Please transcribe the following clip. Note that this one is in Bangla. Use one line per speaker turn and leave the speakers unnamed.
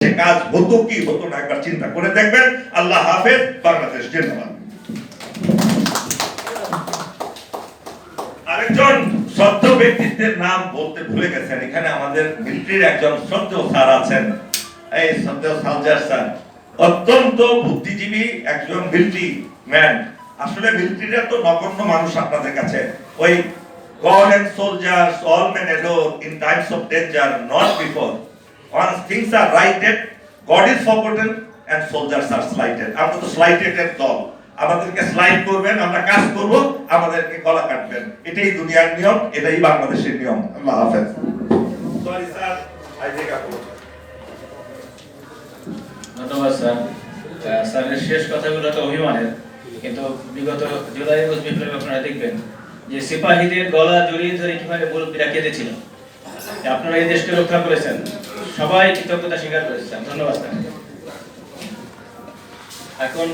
কাজ হতো কি হতো না একবার চিন্তা করে দেখবেন। আল্লাহ হাফেজ। বাংলাদেশ জিন্দাবাদ। আরেকজন শ্রদ্ধ ব্যক্তিত্বের নাম বলতে ভুলে গেছেন, এখানে আমাদের মিলিটারির একজন শ্রদ্ধ স্যার আছেন, এই শ্রদ্ধ সালজার স্যার, অত্যন্ত বুদ্ধিজীবী একজন মিলিটারি ম্যান। আসলে মিলিটারিরা তো নগণ্য মানুষ আপনাদের কাছে। ওই God and soldiers, all men adore in times of danger, not before. Once things are righted, God is forgotten and soldiers are slighted. আমরা তো slighted এর দল। আমাদেরকে স্লাইড করবেন, আমরা কাজ করব, আমাদেরকে গলা কাটবেন। এটাই দুনিয়ার নিয়ম, এটাই বাংলাদেশের নিয়ম। আল্লাহ হাফেজ। Sorry sir, I take up.
ধন্যবাদ স্যার। স্যারের শেষ কথাগুলো তো অভিমানের, কিন্তু বিগত জুলাই আগস্ট বিপ্লবে আপনারা দেখবেন যে সিপাহীদের গলা জড়িয়ে ধরে কিভাবে মুরব্বীরা কেঁদেছিল। আপনারা এই দেশকে রক্ষা করেছেন, সবাই কৃতজ্ঞতা স্বীকার করেছেন। ধন্যবাদ স্যার। এখন